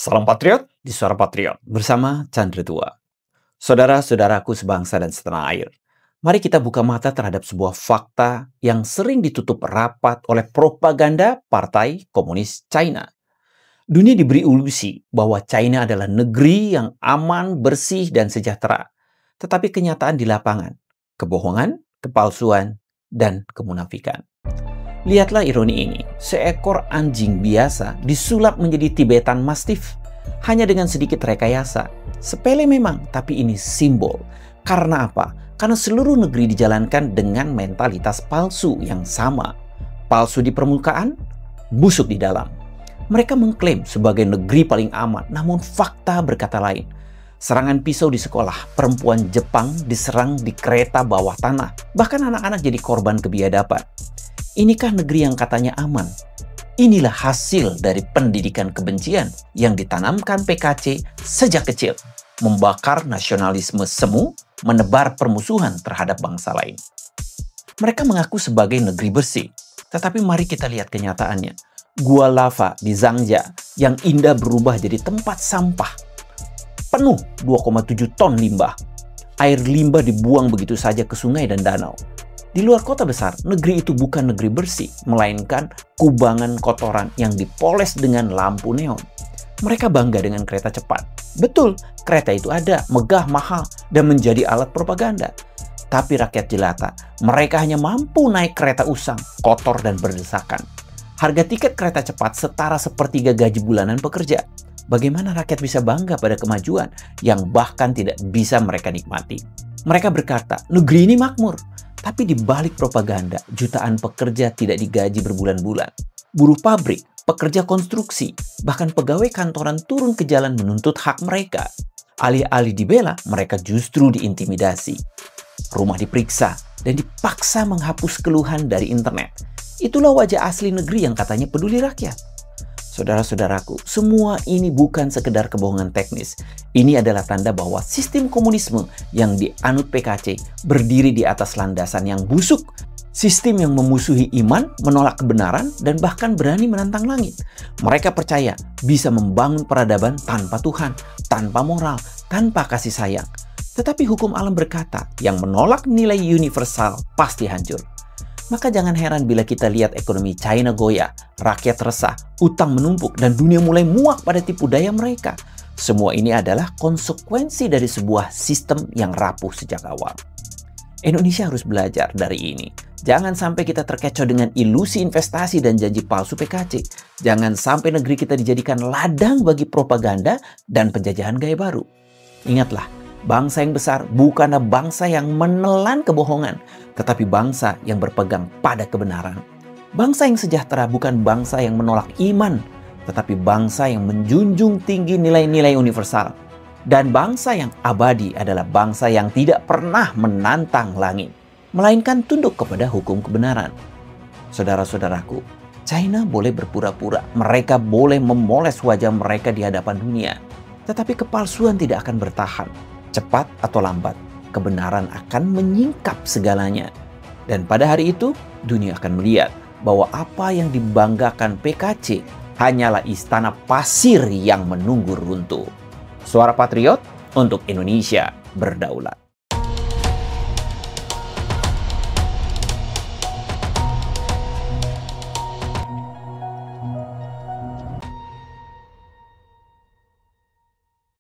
Salam Patriot di Suara Patriot bersama Chandra Tua. Saudara-saudaraku sebangsa dan setanah air, mari kita buka mata terhadap sebuah fakta yang sering ditutup rapat oleh propaganda Partai Komunis China. Dunia diberi ilusi bahwa China adalah negeri yang aman, bersih, dan sejahtera. Tetapi kenyataan di lapangan, kebohongan, kepalsuan, dan kemunafikan. Lihatlah ironi ini, seekor anjing biasa disulap menjadi Tibetan Mastiff hanya dengan sedikit rekayasa. Sepele memang, tapi ini simbol. Karena apa? Karena seluruh negeri dijalankan dengan mentalitas palsu yang sama. Palsu di permukaan, busuk di dalam. Mereka mengklaim sebagai negeri paling aman, namun fakta berkata lain. Serangan pisau di sekolah, perempuan Jepang diserang di kereta bawah tanah, bahkan anak-anak jadi korban kebiadaban. Inikah negeri yang katanya aman? Inilah hasil dari pendidikan kebencian yang ditanamkan PKC sejak kecil. Membakar nasionalisme semu, menebar permusuhan terhadap bangsa lain. Mereka mengaku sebagai negeri bersih. Tetapi mari kita lihat kenyataannya. Gua lava di Zhangja yang indah berubah jadi tempat sampah. Penuh 2,7 ton limbah. Air limbah dibuang begitu saja ke sungai dan danau. Di luar kota besar, negeri itu bukan negeri bersih, melainkan kubangan kotoran yang dipoles dengan lampu neon. Mereka bangga dengan kereta cepat. Betul, kereta itu ada, megah, mahal, dan menjadi alat propaganda. Tapi rakyat jelata, mereka hanya mampu naik kereta usang, kotor dan berdesakan. Harga tiket kereta cepat setara sepertiga gaji bulanan pekerja. Bagaimana rakyat bisa bangga pada kemajuan yang bahkan tidak bisa mereka nikmati? Mereka berkata, negeri ini makmur. Tapi di balik propaganda, jutaan pekerja tidak digaji berbulan-bulan. Buruh pabrik, pekerja konstruksi, bahkan pegawai kantoran turun ke jalan menuntut hak mereka. Alih-alih dibela, mereka justru diintimidasi. Rumah diperiksa dan dipaksa menghapus keluhan dari internet. Itulah wajah asli negeri yang katanya peduli rakyat. Saudara-saudaraku, semua ini bukan sekedar kebohongan teknis. Ini adalah tanda bahwa sistem komunisme yang dianut PKC berdiri di atas landasan yang busuk. Sistem yang memusuhi iman, menolak kebenaran, dan bahkan berani menantang langit. Mereka percaya bisa membangun peradaban tanpa Tuhan, tanpa moral, tanpa kasih sayang. Tetapi hukum alam berkata, yang menolak nilai universal pasti hancur. Maka jangan heran bila kita lihat ekonomi China goyah, rakyat resah, utang menumpuk, dan dunia mulai muak pada tipu daya mereka. Semua ini adalah konsekuensi dari sebuah sistem yang rapuh sejak awal. Indonesia harus belajar dari ini. Jangan sampai kita terkecoh dengan ilusi investasi dan janji palsu PKC. Jangan sampai negeri kita dijadikan ladang bagi propaganda dan penjajahan gaya baru. Ingatlah, bangsa yang besar bukanlah bangsa yang menelan kebohongan, tetapi bangsa yang berpegang pada kebenaran. Bangsa yang sejahtera bukan bangsa yang menolak iman, tetapi bangsa yang menjunjung tinggi nilai-nilai universal. Dan bangsa yang abadi adalah bangsa yang tidak pernah menantang langit, melainkan tunduk kepada hukum kebenaran. Saudara-saudaraku, China boleh berpura-pura, mereka boleh memoles wajah mereka di hadapan dunia, tetapi kepalsuan tidak akan bertahan. Cepat atau lambat, kebenaran akan menyingkap segalanya. Dan pada hari itu, dunia akan melihat bahwa apa yang dibanggakan PKC hanyalah istana pasir yang menunggu runtuh. Suara Patriot untuk Indonesia berdaulat.